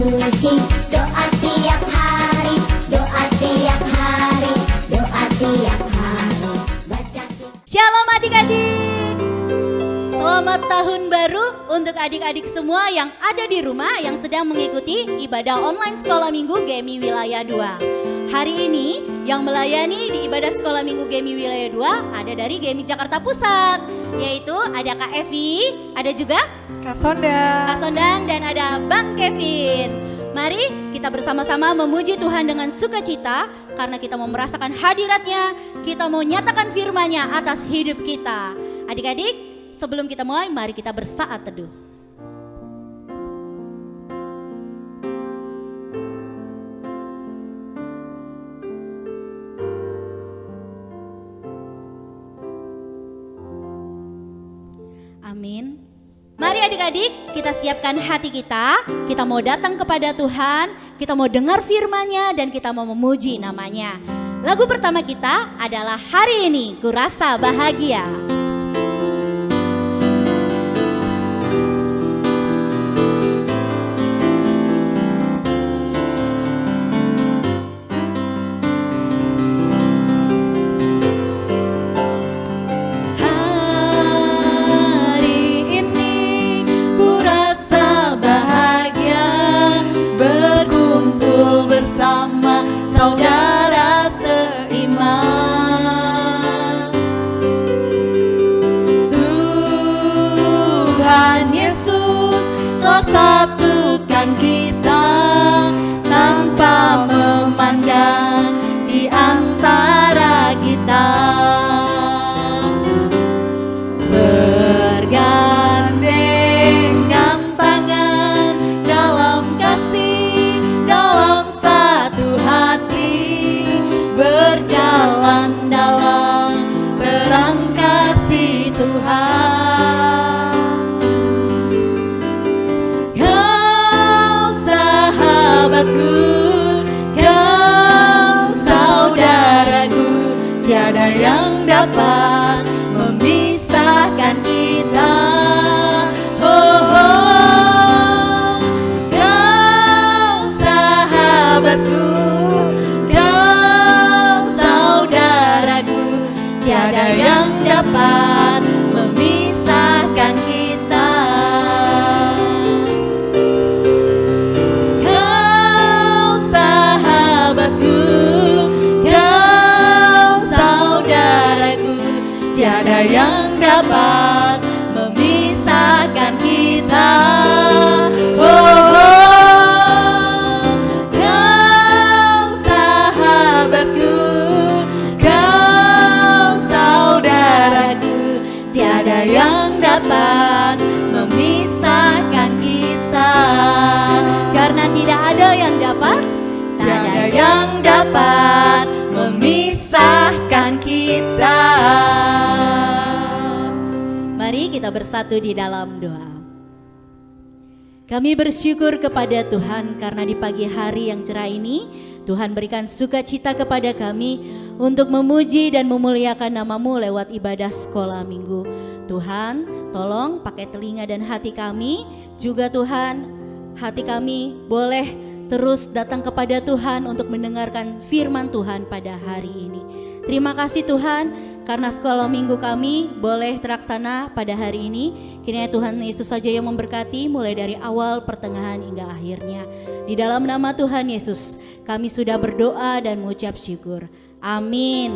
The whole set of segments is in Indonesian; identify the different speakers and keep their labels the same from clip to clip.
Speaker 1: suci. Doa tiap hari, doa tiap hari, doa tiap hari. Baca
Speaker 2: Shalom adik-adik. Selamat tahun baru untuk adik-adik semua yang ada di rumah yang sedang mengikuti ibadah online sekolah minggu GEMI Wilayah 2. Hari ini yang melayani di ibadah sekolah minggu GEMI Wilayah 2 ada dari GEMI Jakarta Pusat, yaitu ada Kak Evi, ada juga
Speaker 3: Kak Sondang,
Speaker 2: dan ada Bang Kevin. Mari kita bersama-sama memuji Tuhan dengan sukacita karena kita mau merasakan hadiratnya, kita mau nyatakan firman-Nya atas hidup kita. Adik-adik, sebelum kita mulai, mari kita bersaat teduh. Amin. Mari adik-adik, kita siapkan hati kita mau datang kepada Tuhan, kita mau dengar firman-Nya dan kita mau memuji namanya. Lagu pertama kita adalah Hari Ini Ku Rasa Bahagia.
Speaker 3: Saudara seiman, Tuhan Yesus telah satukan kita tanpa memandang di antara kita. Bergandengan tangan dalam kasih, dalam satu hati, berjalan dalam terang kasih Tuhan. Kau sahabatku, kau saudaraku, tiada yang dapat memisahkan kita. Oh, kau sahabatku, kau saudaraku, tiada yang dapat memisahkan kita. Kau sahabatku, kau saudaraku, tiada yang dapat memisahkan kita. Oh, kau sahabatku, kau saudaraku, tiada yang dapat memisahkan kita. Karena tidak ada yang dapat, tiada yang dapat memisahkan kita. Mari kita bersatu di dalam doa. Kami bersyukur kepada Tuhan karena di pagi hari yang cerah ini Tuhan berikan sukacita kepada kami untuk memuji dan memuliakan nama-Mu lewat ibadah sekolah minggu. Tuhan, tolong pakai telinga dan hati kami. Juga Tuhan, hati kami boleh terus datang kepada Tuhan untuk mendengarkan firman Tuhan pada hari ini. Terima kasih Tuhan karena sekolah minggu kami boleh terlaksana pada hari ini. Kiranya Tuhan Yesus saja yang memberkati mulai dari awal, pertengahan hingga akhirnya. Di dalam nama Tuhan Yesus kami sudah berdoa dan mengucap syukur. Amin.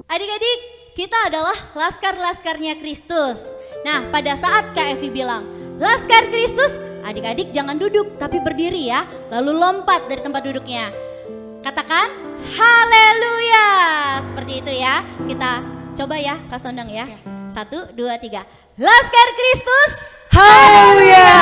Speaker 3: Adik-adik, kita adalah laskar-laskarnya Kristus. Nah, pada saat Kak Evi bilang Laskar Kristus, adik-adik jangan duduk tapi berdiri ya, lalu lompat dari tempat duduknya. Katakan haleluya. Seperti itu ya. Kita coba ya Kak Sondang ya. 1, 2, 3. Laskar Kristus, haleluya.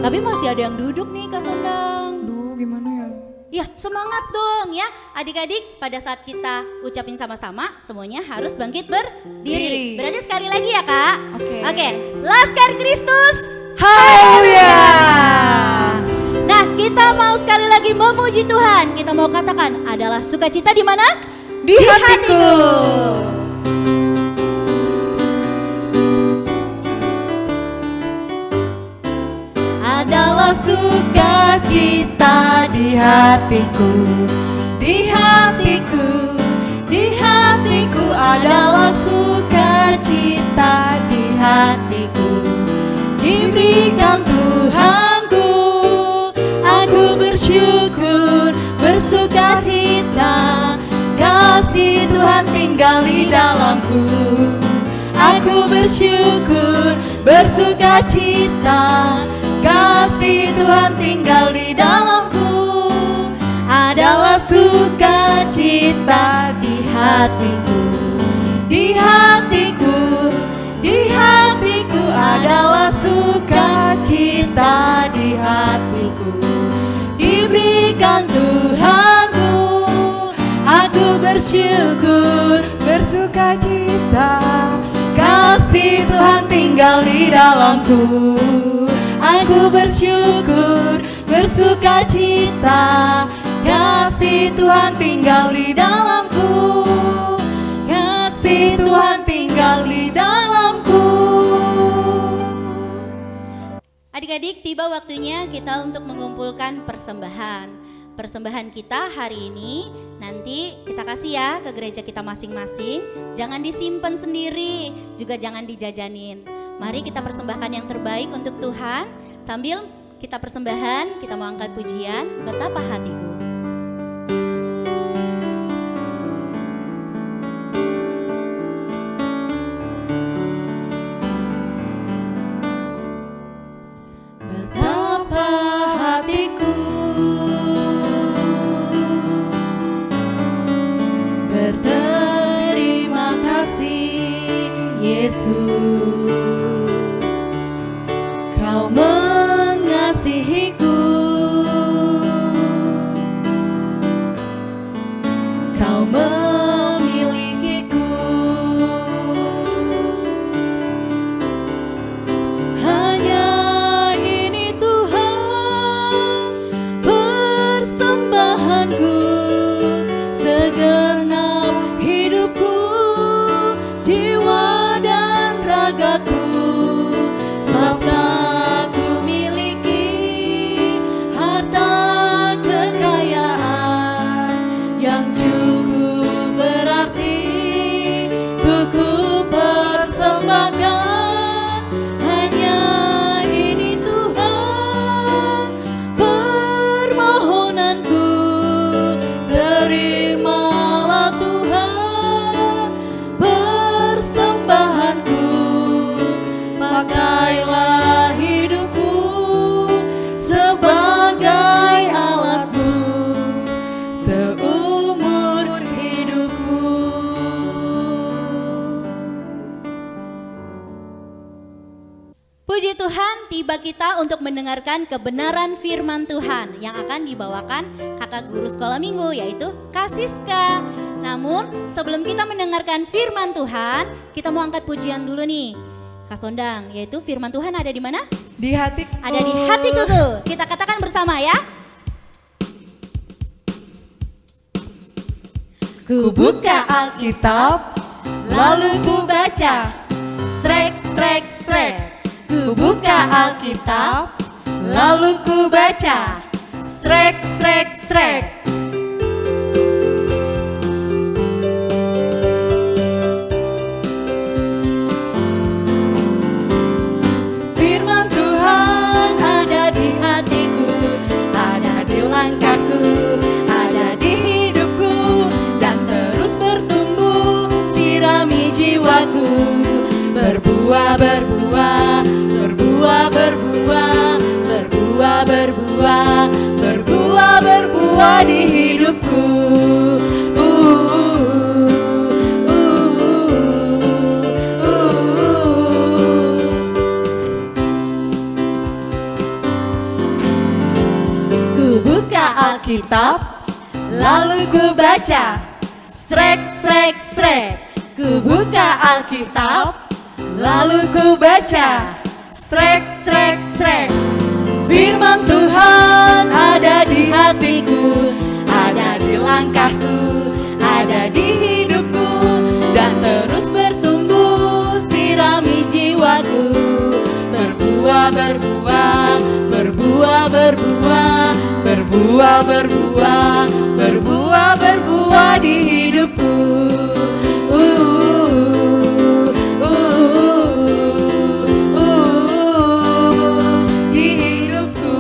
Speaker 3: Tapi masih ada yang duduk nih Kak Sondang. Duh, gimana ya?
Speaker 2: Ya semangat dong ya. Adik-adik pada saat kita ucapin sama-sama semuanya harus bangkit berdiri. Berarti sekali lagi ya Kak. Oke. Laskar Kristus, haleluya. Nah kita mau sekali lagi memuji Tuhan. Kita mau katakan adalah sukacita di mana? Di hatiku.
Speaker 3: adalah sukacita di hatiku, di hatiku, di hatiku adalah sukacita di hatiku. Diberikan Tuhanku, aku bersyukur, bersukacita, kasih Tuhan tinggal di dalamku. Aku bersyukur, bersukacita, kasih Tuhan tinggal di dalamku. Adalah sukacita di hatiku, di hatiku, di hatiku adalah sukacita di hatiku. Diberikan Tuhanku, aku bersyukur, bersukacita, kasih Tuhan tinggal di dalamku. Aku bersyukur, bersukacita, kasih Tuhan tinggal di dalamku. Kasih Tuhan tinggal di dalamku.
Speaker 2: Adik-adik, tiba waktunya kita untuk mengumpulkan persembahan. Persembahan kita hari ini nanti kita kasih ya ke gereja kita masing-masing. Jangan disimpan sendiri, juga jangan dijajanin. Mari kita persembahkan yang terbaik untuk Tuhan. Sambil kita persembahan, kita mau angkat pujian, Betapa Hatiku.
Speaker 3: Betapa hatiku berterima kasih, Yesus, Kau mengasihiku, Kau memilikiku. Hanya ini Tuhan persembahanku, segenap hidupku, jiwa dan ragaku. Sebab tak ku miliki harta kekayaan yang cukup berarti untuk ku persembahkan. Hanya ini Tuhan permohonanku, terimalah Tuhan persembahanku. Pakailah hidupku sebagai alatmu seumur hidupku.
Speaker 2: Puji Tuhan, tiba kita untuk mendengarkan kebenaran firman Tuhan yang akan dibawakan kakak guru sekolah minggu, yaitu Kak Siska. Namun sebelum kita mendengarkan firman Tuhan, kita mau angkat pujian dulu nih Kak Sondang, yaitu firman Tuhan ada di mana?
Speaker 4: Di hatiku.
Speaker 2: Ada di hatiku tuh. Kita katakan bersama ya.
Speaker 3: Ku buka Alkitab, lalu ku baca, srek, srek, srek. Ku buka Alkitab, lalu ku baca, srek, srek, srek. Firman Tuhan ada di hatiku, ada di langkahku, ada di hidupku, dan terus bertumbuh, sirami jiwaku. Berbuah, berbuah, berbuah, berbuah, berbuah, berbuah, berbuah, berbuah di hidupku. Ku buka Alkitab, lalu ku baca, srek, srek, srek. Ku buka Alkitab, lalu ku baca, srek, srek, srek. Firman Tuhan ada di hatiku, ada di langkahku, ada di hidupku, dan terus bertumbuh, sirami jiwaku. Berbuah, berbuah, berbuah, berbuah, berbuah, berbuah, berbuah di hidupku. Di hidupku.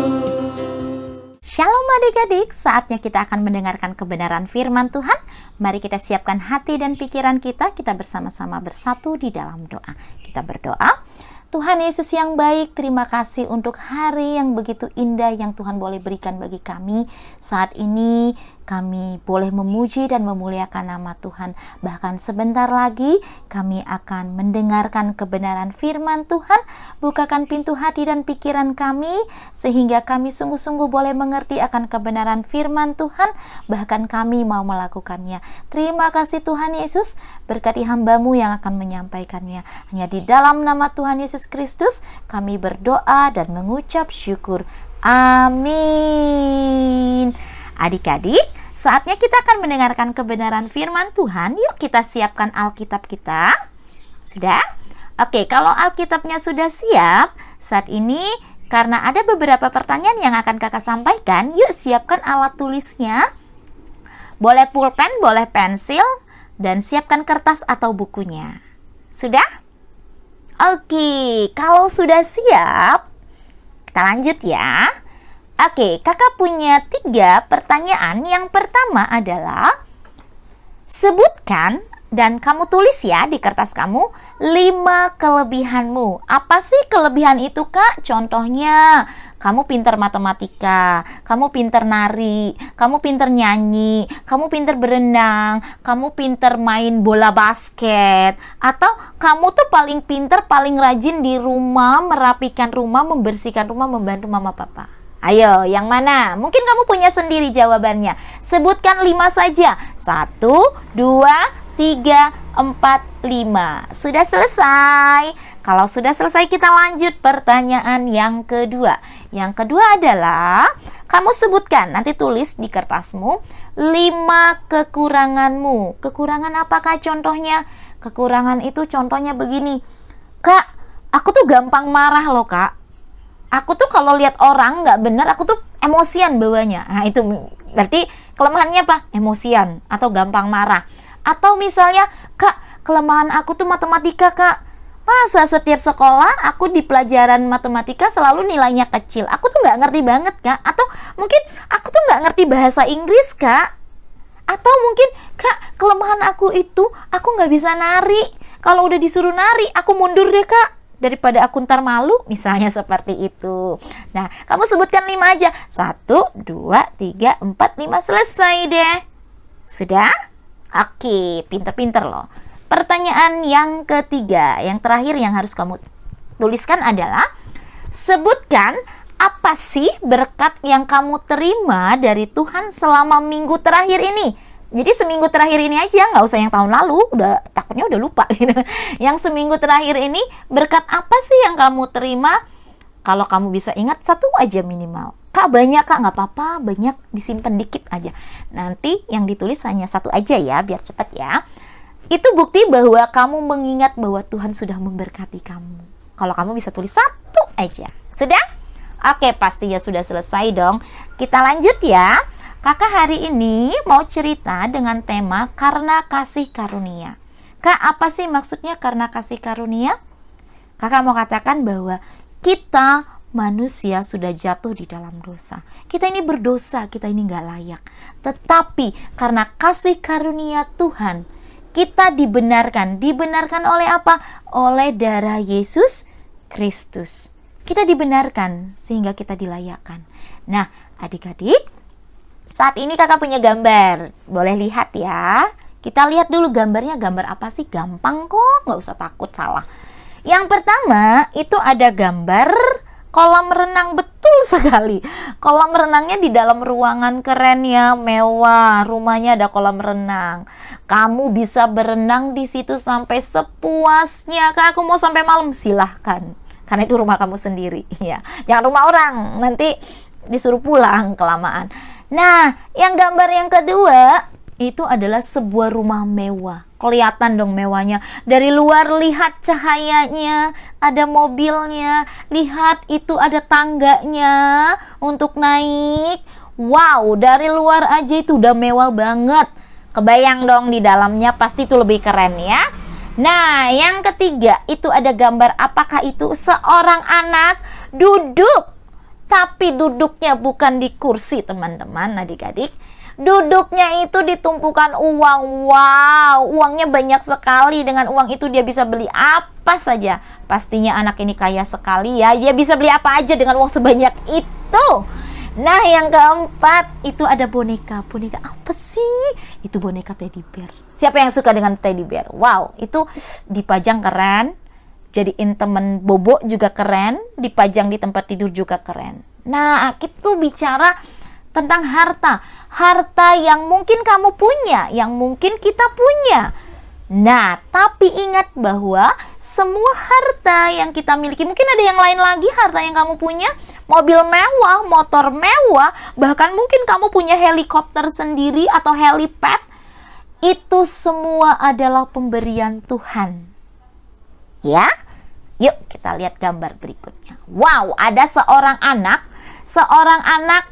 Speaker 4: Shalom adik-adik, saatnya kita akan mendengarkan kebenaran firman Tuhan. Mari kita siapkan hati dan pikiran kita bersama-sama bersatu di dalam doa. Kita berdoa. Tuhan Yesus yang baik, terima kasih untuk hari yang begitu indah yang Tuhan boleh berikan bagi kami. Saat ini kami boleh memuji dan memuliakan nama Tuhan. Bahkan sebentar lagi kami akan mendengarkan kebenaran firman Tuhan. Bukakan pintu hati dan pikiran kami sehingga kami sungguh-sungguh boleh mengerti akan kebenaran firman Tuhan. Bahkan kami mau melakukannya. Terima kasih Tuhan Yesus, berkati hamba-Mu yang akan menyampaikannya. Hanya di dalam nama Tuhan Yesus Kristus kami berdoa dan mengucap syukur. Amin. Adik-adik, saatnya kita akan mendengarkan kebenaran firman Tuhan. Yuk kita siapkan Alkitab kita. Sudah? Oke, kalau Alkitabnya sudah siap, saat ini karena ada beberapa pertanyaan yang akan kakak sampaikan, yuk siapkan alat tulisnya. Boleh pulpen, boleh pensil, dan siapkan kertas atau bukunya. Sudah? Oke, kalau sudah siap, kita lanjut ya. Oke, kakak punya 3 pertanyaan. Yang pertama adalah, sebutkan dan kamu tulis ya di kertas kamu 5 kelebihanmu. Apa sih kelebihan itu kak? Contohnya, kamu pintar matematika, kamu pintar nari, kamu pintar nyanyi, kamu pintar berenang, kamu pintar main bola basket, atau kamu tuh paling pintar, paling rajin di rumah, merapikan rumah, membersihkan rumah, membantu mama papa. Ayo, yang mana? Mungkin kamu punya sendiri jawabannya. Sebutkan 5 saja. 1, 2, 3, 4, 5. Sudah selesai? Kalau sudah selesai kita lanjut pertanyaan yang kedua. Yang kedua adalah, kamu sebutkan, nanti tulis di kertasmu, 5 kekuranganmu. Kekurangan apakah contohnya? Kekurangan itu contohnya begini. Kak, aku tuh gampang marah loh kak. Aku tuh kalau lihat orang nggak benar, aku tuh emosian bawanya. Nah itu berarti kelemahannya apa? Emosian atau gampang marah. Atau misalnya, kak, kelemahan aku tuh matematika kak. Masa setiap sekolah aku di pelajaran matematika selalu nilainya kecil. Aku tuh nggak ngerti banget kak. Atau mungkin aku tuh nggak ngerti bahasa Inggris kak. Atau mungkin, kak, kelemahan aku itu aku nggak bisa nari. Kalau udah disuruh nari, aku mundur deh kak. Daripada aku ntar malu, misalnya seperti itu. Nah, kamu sebutkan 5 aja. 1, 2, 3, 4, 5. Selesai deh. Sudah? Oke, pinter-pinter loh. Pertanyaan yang ketiga, yang terakhir yang harus kamu tuliskan adalah, sebutkan apa sih berkat yang kamu terima dari Tuhan selama minggu terakhir ini. Jadi seminggu terakhir ini aja, nggak usah yang tahun lalu, takutnya udah lupa gitu. Yang seminggu terakhir ini, berkat apa sih yang kamu terima? Kalau kamu bisa ingat 1 aja minimal. Kak banyak kak, nggak apa-apa, banyak disimpan dikit aja. Nanti yang ditulis hanya 1 aja ya, biar cepat ya. Itu bukti bahwa kamu mengingat bahwa Tuhan sudah memberkati kamu. Kalau kamu bisa tulis 1 aja. Sudah? Oke, pastinya sudah selesai dong. Kita lanjut ya. Kakak hari ini mau cerita dengan tema karena kasih karunia. Kak, apa sih maksudnya karena kasih karunia? Kakak mau katakan bahwa kita manusia sudah jatuh di dalam dosa. Kita ini berdosa, kita ini gak layak. Tetapi karena kasih karunia Tuhan, kita dibenarkan. Dibenarkan oleh apa? Oleh darah Yesus Kristus. Kita dibenarkan sehingga kita dilayakkan. Nah, adik-adik, saat ini kakak punya gambar. Boleh lihat ya. Kita lihat dulu gambarnya. Gambar apa sih? Gampang kok, nggak usah takut salah. Yang pertama, itu ada gambar kolam renang. Betul sekali. Kolam renangnya di dalam ruangan keren ya, mewah. Rumahnya ada kolam renang. Kamu bisa berenang di situ sampai sepuasnya. Kak, aku mau sampai malam, silahkan. Karena itu rumah kamu sendiri ya. Jangan rumah orang, nanti disuruh pulang kelamaan. Nah, yang gambar yang kedua itu adalah sebuah rumah mewah. Kelihatan dong mewahnya. Dari luar lihat cahayanya, ada mobilnya, lihat itu ada tangganya untuk naik. Wow, dari luar aja itu udah mewah banget. Kebayang dong di dalamnya pasti itu lebih keren ya. Nah, yang ketiga itu ada gambar, apakah itu seorang anak duduk. Tapi duduknya bukan di kursi teman-teman, adik-adik. Duduknya itu di tumpukan uang. Wow, uangnya banyak sekali. Dengan uang itu dia bisa beli apa saja. Pastinya anak ini kaya sekali ya. Dia bisa beli apa aja dengan uang sebanyak itu. Nah, yang keempat itu ada boneka. Boneka apa sih? Itu boneka teddy bear. Siapa yang suka dengan teddy bear? Wow, itu dipajang keren. Jadiin temen bobo juga keren. Dipajang di tempat tidur juga keren. Nah, itu bicara tentang harta. Harta yang mungkin kamu punya, yang mungkin kita punya. Nah, tapi ingat bahwa semua harta yang kita miliki, mungkin ada yang lain lagi harta yang kamu punya, mobil mewah, motor mewah, bahkan mungkin kamu punya helikopter sendiri atau helipad. Itu semua adalah pemberian Tuhan. Ya? Yuk kita lihat gambar berikutnya. Wow, ada seorang anak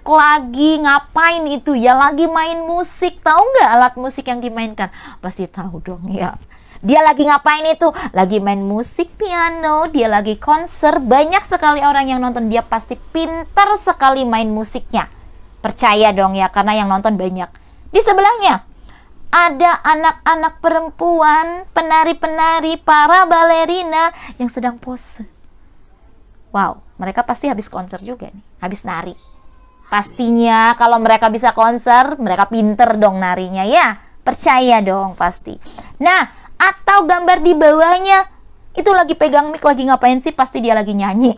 Speaker 4: lagi ngapain itu ya? Lagi main musik. Tahu nggak alat musik yang dimainkan? Pasti tahu dong ya. Dia lagi ngapain itu? Lagi main musik piano. Dia lagi konser. Banyak sekali orang yang nonton. Dia pasti pintar sekali main musiknya. Percaya dong ya, karena yang nonton banyak. Di sebelahnya ada anak-anak perempuan, penari-penari, para balerina yang sedang pose. Wow, mereka pasti habis konser juga nih, habis nari. Pastinya kalau mereka bisa konser, mereka pinter dong narinya ya. Percaya dong pasti. Nah, atau gambar di bawahnya, itu lagi pegang mic, lagi ngapain sih? Pasti dia lagi nyanyi.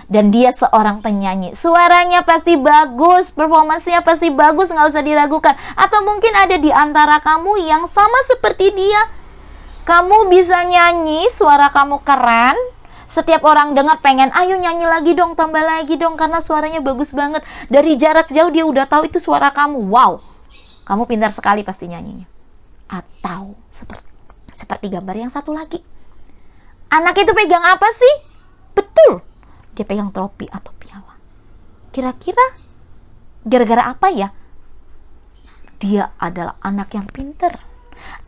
Speaker 4: Dan dia seorang penyanyi. Suaranya pasti bagus, performanya pasti bagus, nggak usah diragukan. Atau mungkin ada di antara kamu yang sama seperti dia. Kamu bisa nyanyi, suara kamu keren. Setiap orang dengar pengen, ayo nyanyi lagi dong, tambah lagi dong, karena suaranya bagus banget. Dari jarak jauh dia udah tahu itu suara kamu. Wow, kamu pintar sekali pasti nyanyinya. Atau seperti gambar yang satu lagi. Anak itu pegang apa sih? Betul, dia pegang trofi atau piala. Kira-kira gara-gara apa ya? Dia adalah anak yang pintar.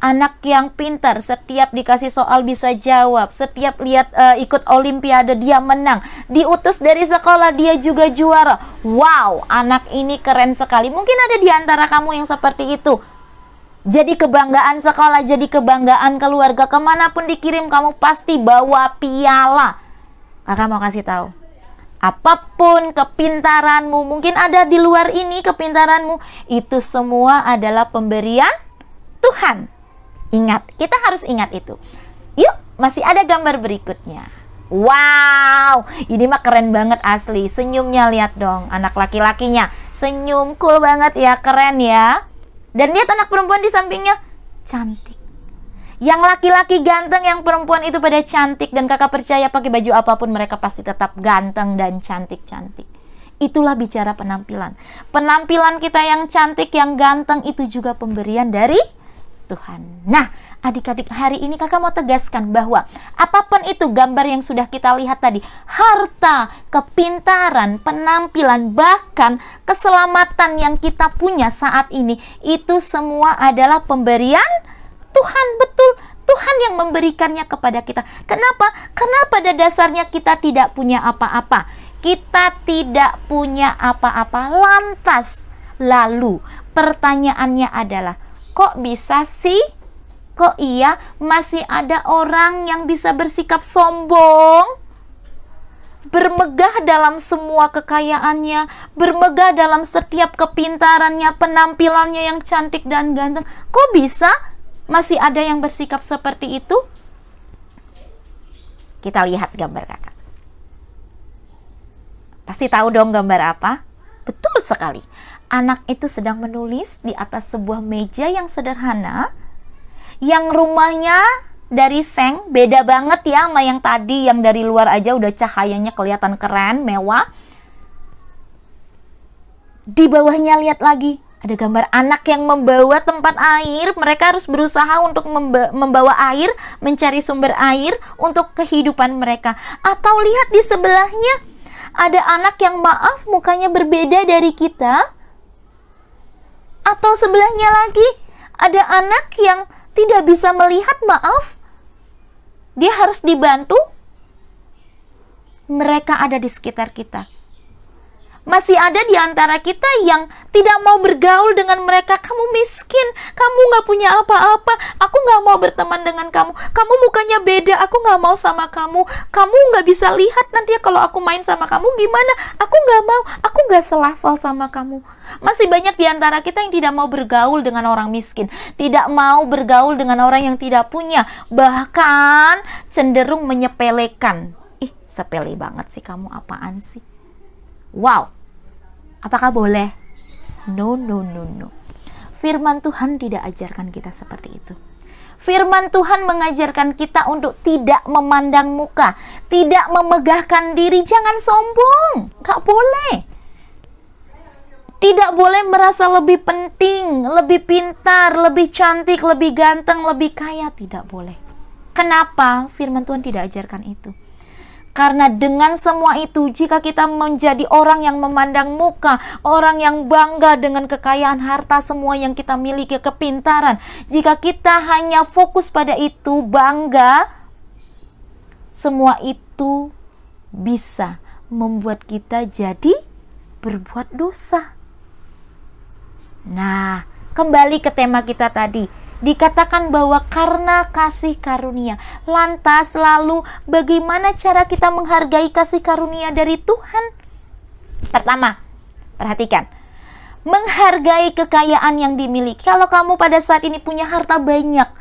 Speaker 4: Anak yang pintar, setiap dikasih soal bisa jawab, setiap lihat ikut olimpiade dia menang, diutus dari sekolah dia juga juara. Wow, anak ini keren sekali. Mungkin ada di antara kamu yang seperti itu. Jadi kebanggaan sekolah, jadi kebanggaan keluarga. Kemanapun dikirim kamu pasti bawa piala. Kakak mau kasih tahu, apapun kepintaranmu, mungkin ada di luar ini kepintaranmu, itu semua adalah pemberian Tuhan. Ingat, kita harus ingat itu. Yuk, masih ada gambar berikutnya. Wow, ini mah keren banget asli. Senyumnya lihat dong, anak laki-lakinya senyum cool banget ya, keren ya. Dan lihat anak perempuan di sampingnya, cantik. Yang laki-laki ganteng, yang perempuan itu pada cantik. Dan kakak percaya pakai baju apapun mereka pasti tetap ganteng dan cantik-cantik. Itulah bicara penampilan. Penampilan kita yang cantik, yang ganteng itu juga pemberian dari Tuhan. Nah, adik-adik, hari ini kakak mau tegaskan bahwa apapun itu gambar yang sudah kita lihat tadi, harta, kepintaran, penampilan, bahkan keselamatan yang kita punya saat ini, itu semua adalah pemberian Tuhan. Betul, Tuhan yang memberikannya kepada kita. Kenapa? Karena pada dasarnya kita tidak punya apa-apa. Kita tidak punya apa-apa. Lantas, lalu pertanyaannya adalah, kok bisa sih? Kok iya masih ada orang yang bisa bersikap sombong? Bermegah dalam semua kekayaannya, bermegah dalam setiap kepintarannya, penampilannya yang cantik dan ganteng. Kok bisa masih ada yang bersikap seperti itu? Kita lihat gambar kakak. Pasti tahu dong gambar apa? Betul sekali. Anak itu sedang menulis di atas sebuah meja yang sederhana, yang rumahnya dari seng, beda banget ya sama yang tadi, yang dari luar aja udah cahayanya kelihatan keren, mewah. Di bawahnya lihat lagi, ada gambar anak yang membawa tempat air. Mereka harus berusaha untuk membawa air, mencari sumber air untuk kehidupan mereka. Atau lihat di sebelahnya, ada anak yang maaf mukanya berbeda dari kita. Atau sebelahnya lagi, ada anak yang tidak bisa melihat, maaf, dia harus dibantu. Mereka ada di sekitar kita. Masih ada di antara kita yang tidak mau bergaul dengan mereka. Kamu miskin, kamu gak punya apa-apa, aku gak mau berteman dengan kamu. Kamu mukanya beda, aku gak mau sama kamu. Kamu gak bisa lihat nanti kalau aku main sama kamu gimana. Aku gak mau, aku gak selevel sama kamu. Masih banyak di antara kita yang tidak mau bergaul dengan orang miskin, tidak mau bergaul dengan orang yang tidak punya, bahkan cenderung menyepelekan. Ih, sepele banget sih kamu, apaan sih? Wow, apakah boleh? No. Firman Tuhan tidak ajarkan kita seperti itu. Firman Tuhan mengajarkan kita untuk tidak memandang muka, tidak memegahkan diri, jangan sombong, gak boleh. Tidak boleh merasa lebih penting, lebih pintar, lebih cantik, lebih ganteng, lebih kaya, tidak boleh. Kenapa? Firman Tuhan tidak ajarkan itu. Karena dengan semua itu, jika kita menjadi orang yang memandang muka, orang yang bangga dengan kekayaan harta semua yang kita miliki, kepintaran, jika kita hanya fokus pada itu, bangga, semua itu bisa membuat kita jadi berbuat dosa. Nah, kembali ke tema kita tadi. Dikatakan bahwa karena kasih karunia. Lantas lalu bagaimana cara kita menghargai kasih karunia dari Tuhan? Pertama, perhatikan. Menghargai kekayaan yang dimiliki. Kalau kamu pada saat ini punya harta banyak,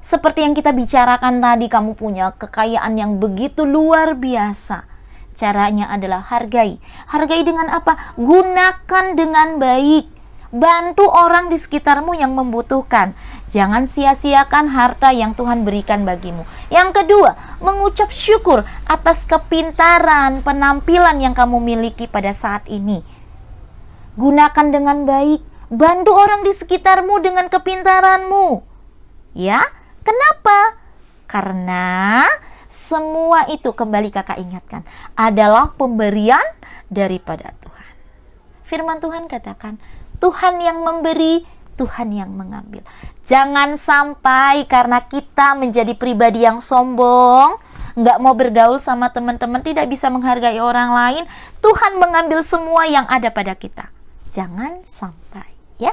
Speaker 4: seperti yang kita bicarakan tadi, kamu punya kekayaan yang begitu luar biasa. Caranya adalah hargai. Hargai dengan apa? Gunakan dengan baik. Bantu orang di sekitarmu yang membutuhkan. Jangan sia-siakan harta yang Tuhan berikan bagimu. Yang kedua, mengucap syukur atas kepintaran, penampilan yang kamu miliki pada saat ini. Gunakan dengan baik. Bantu orang di sekitarmu dengan kepintaranmu. Ya, kenapa? Karena semua itu, kembali kakak ingatkan, adalah pemberian daripada Tuhan. Firman Tuhan katakan, Tuhan yang memberi, Tuhan yang mengambil. Jangan sampai karena kita menjadi pribadi yang sombong, nggak mau bergaul sama teman-teman, tidak bisa menghargai orang lain, Tuhan mengambil semua yang ada pada kita. Jangan sampai, ya.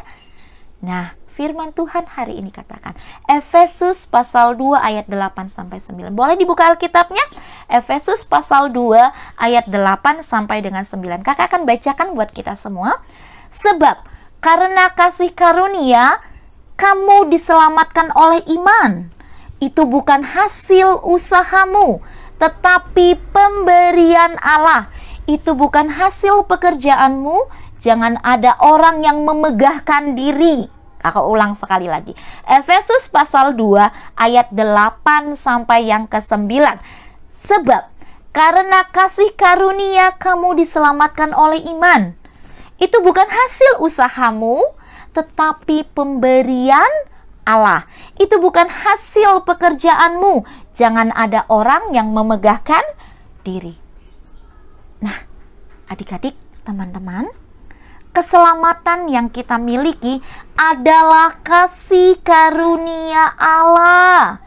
Speaker 4: Nah, firman Tuhan hari ini katakan, Efesus pasal 2 ayat 8-9. Boleh dibuka Alkitabnya? Efesus pasal 2 ayat 8 sampai dengan 9. Kakak akan bacakan buat kita semua. Sebab karena kasih karunia, kamu diselamatkan oleh iman. Itu bukan hasil usahamu, tetapi pemberian Allah. Itu bukan hasil pekerjaanmu. Jangan ada orang yang memegahkan diri. Aku ulang sekali lagi. Efesus pasal 2 ayat 8 sampai yang ke-9. Sebab karena kasih karunia, kamu diselamatkan oleh iman. Itu bukan hasil usahamu, tetapi pemberian Allah. Itu bukan hasil pekerjaanmu. Jangan ada orang yang memegahkan diri. Nah, adik-adik, teman-teman, keselamatan yang kita miliki adalah kasih karunia Allah.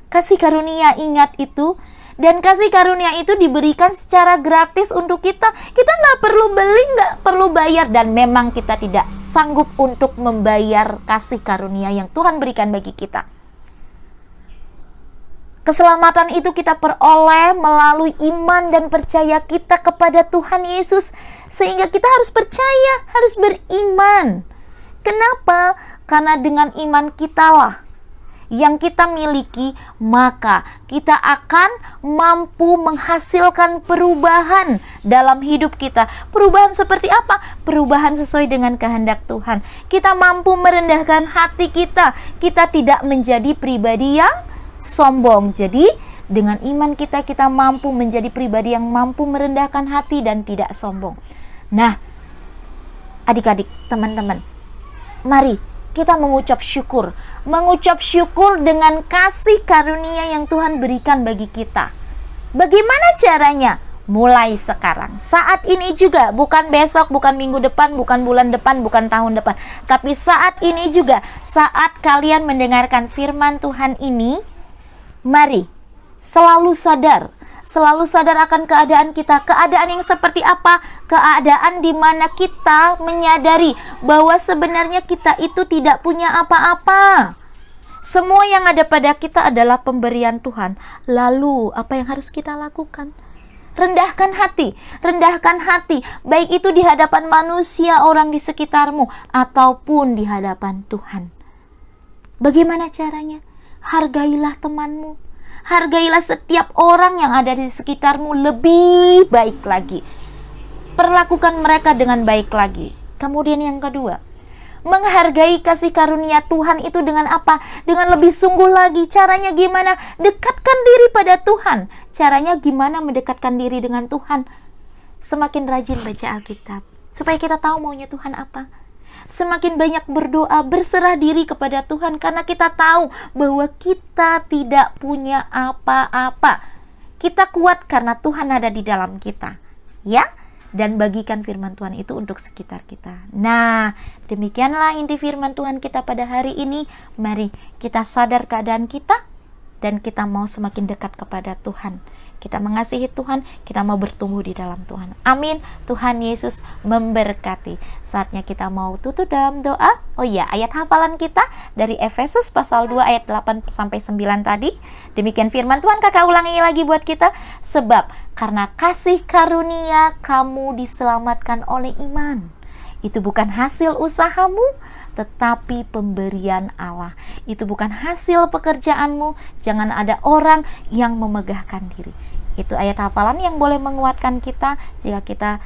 Speaker 4: Kasih karunia, ingat itu. Dan kasih karunia itu diberikan secara gratis untuk kita. Kita nggak perlu beli, nggak perlu bayar. Dan memang kita tidak sanggup untuk membayar kasih karunia yang Tuhan berikan bagi kita. Keselamatan itu kita peroleh melalui iman dan percaya kita kepada Tuhan Yesus. Sehingga kita harus percaya, harus beriman. Kenapa? Karena dengan iman kitalah yang kita miliki, maka kita akan mampu menghasilkan perubahan dalam hidup kita. Perubahan seperti apa? Perubahan sesuai dengan kehendak Tuhan. Kita mampu merendahkan hati kita. Kita tidak menjadi pribadi yang sombong. Jadi dengan iman kita, kita mampu menjadi pribadi yang mampu merendahkan hati dan tidak sombong. Nah, adik-adik, teman-teman, mari kita mengucap syukur. Mengucap syukur dengan kasih karunia yang Tuhan berikan bagi kita. Bagaimana caranya? mulai sekarang. Saat ini juga, bukan besok, bukan minggu depan, bukan bulan depan, bukan tahun depan, tapi saat ini juga, saat kalian mendengarkan firman Tuhan ini, mari selalu sadar akan keadaan kita. Keadaan yang seperti apa? Keadaan di mana kita menyadari bahwa sebenarnya kita itu tidak punya apa-apa. Semua yang ada pada kita adalah pemberian Tuhan. Lalu apa yang harus kita lakukan? Rendahkan hati, baik itu di hadapan manusia, orang di sekitarmu, ataupun di hadapan Tuhan. Bagaimana caranya? Hargailah temanmu, hargailah setiap orang yang ada di sekitarmu lebih baik lagi. Perlakukan mereka dengan baik lagi. Kemudian yang kedua, menghargai kasih karunia Tuhan itu dengan apa? Dengan lebih sungguh lagi. Caranya gimana? Dekatkan diri pada Tuhan. Caranya gimana mendekatkan diri dengan Tuhan? Semakin rajin baca Alkitab, supaya kita tahu maunya Tuhan apa. Semakin banyak berdoa, berserah diri kepada Tuhan, karena kita tahu bahwa kita tidak punya apa-apa. Kita kuat karena Tuhan ada di dalam kita, ya. Dan bagikan firman Tuhan itu untuk sekitar kita. Nah, demikianlah inti firman Tuhan kita pada hari ini. Mari kita sadar keadaan kita dan kita mau semakin dekat kepada Tuhan. Kita mengasihi Tuhan, kita mau bertumbuh di dalam Tuhan. Amin. Tuhan Yesus memberkati. Saatnya kita mau tutup dalam doa. Oh iya, ayat hafalan kita dari Efesus pasal 2 ayat 8 sampai 9 tadi. Demikian firman Tuhan, kakak ulangi lagi buat kita. Sebab karena kasih karunia kamu diselamatkan oleh iman. Itu bukan hasil usahamu, tetapi pemberian Allah. Itu bukan hasil pekerjaanmu. Jangan ada orang yang memegahkan diri. Itu ayat hafalan yang boleh menguatkan kita. Jika kita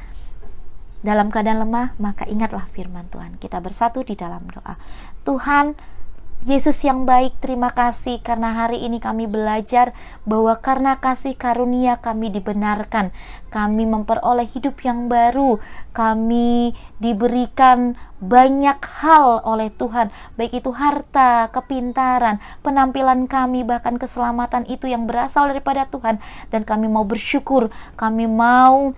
Speaker 4: dalam keadaan lemah, maka ingatlah firman Tuhan. Kita bersatu di dalam doa. Tuhan Yesus yang baik, terima kasih karena hari ini kami belajar bahwa karena kasih karunia kami dibenarkan, kami memperoleh hidup yang baru, kami diberikan banyak hal oleh Tuhan, baik itu harta, kepintaran, penampilan kami, bahkan keselamatan itu yang berasal daripada Tuhan. Dan kami mau bersyukur, kami mau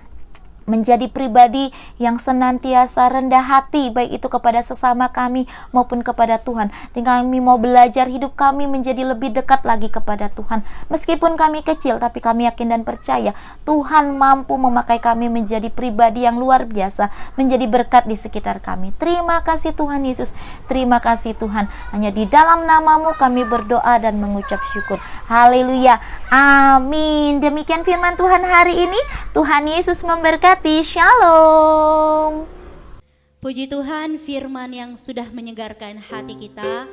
Speaker 4: menjadi pribadi yang senantiasa rendah hati, baik itu kepada sesama kami maupun kepada Tuhan. Dan kami mau belajar hidup kami menjadi lebih dekat lagi kepada Tuhan. Meskipun kami kecil, tapi kami yakin dan percaya Tuhan mampu memakai kami menjadi pribadi yang luar biasa, menjadi berkat di sekitar kami. Terima kasih Tuhan Yesus, terima kasih Tuhan. Hanya di dalam nama-Mu kami berdoa dan mengucap syukur. Haleluya, amin. Demikian firman Tuhan hari ini. Tuhan Yesus memberkati. Shalom.
Speaker 3: Puji Tuhan, firman yang sudah menyegarkan hati kita,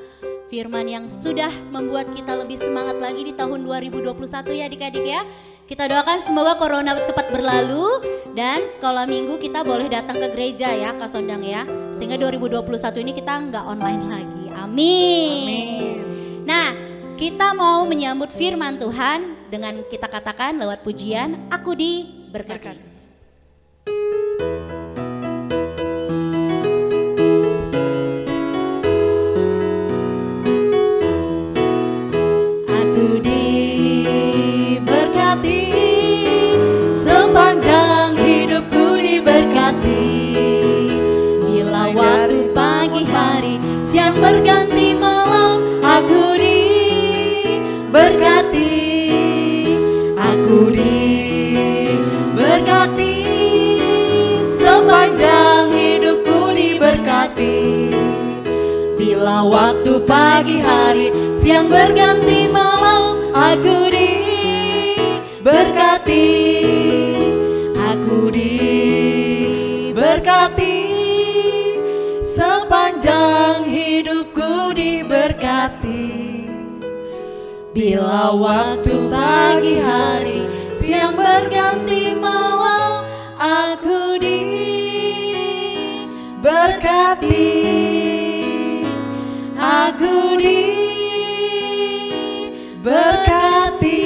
Speaker 3: firman yang sudah membuat kita lebih semangat lagi di tahun 2021 ya adik-adik ya. Kita doakan semoga corona cepat berlalu dan sekolah minggu kita boleh datang ke gereja ya Kak Sondang ya. Sehingga 2021 ini kita nggak online lagi. Amin. Nah, kita mau menyambut firman Tuhan dengan kita katakan lewat pujian, aku diberkati.
Speaker 5: Sepanjang hidupku diberkati, bila waktu pagi hari siang berganti malam, aku diberkati, aku diberkati. Sepanjang hidupku diberkati, bila waktu pagi hari siang berganti malam, aku diberkati. Aku diberkati, sepanjang hidupku diberkati. Bila waktu pagi hari siang berganti malam, aku diberkati, aku diberkati.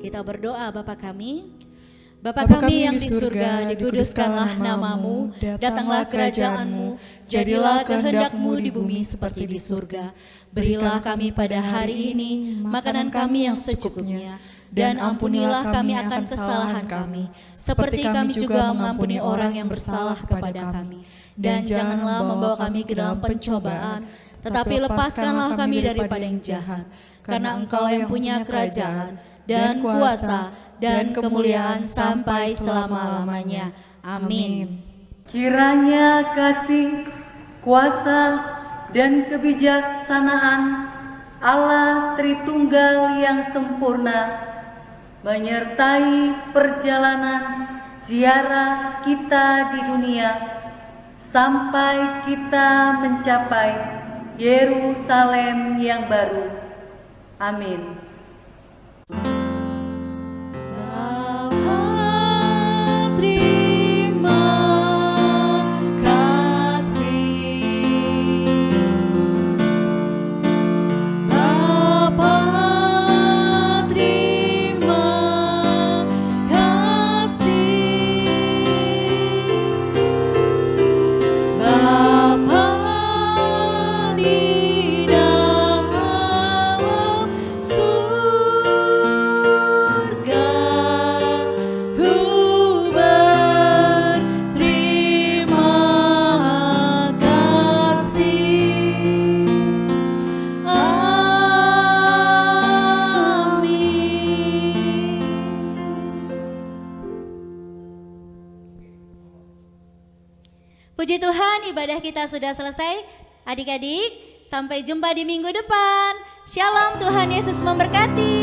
Speaker 3: Kita berdoa Bapa kami. Bapa kami yang di surga, dikuduskanlah namamu, datanglah kerajaanmu, jadilah kehendak-Mu di bumi seperti di surga. Berilah kami pada hari ini makanan kami yang secukupnya, dan ampunilah kami akan kesalahan kami, seperti kami juga mengampuni orang yang bersalah kepada kami. Dan janganlah membawa kami ke dalam pencobaan, tetapi lepaskanlah kami daripada yang jahat. Karena Engkau yang punya kerajaan, dan kuasa, dan kemuliaan sampai selama-lamanya. Amin.
Speaker 6: Kiranya kasih, kuasa, dan kebijaksanaan Allah Tritunggal yang sempurna menyertai perjalanan ziarah kita di dunia sampai kita mencapai Yerusalem yang baru. Amin.
Speaker 3: Bapa, terima kasih. Bapa, terima kasih. Bapa di dalam surga, ku berterima kasih. Amin.
Speaker 2: Puji Tuhan, ibadah kita sudah selesai. Adik-adik, sampai jumpa di minggu depan. Shalom, Tuhan Yesus memberkati.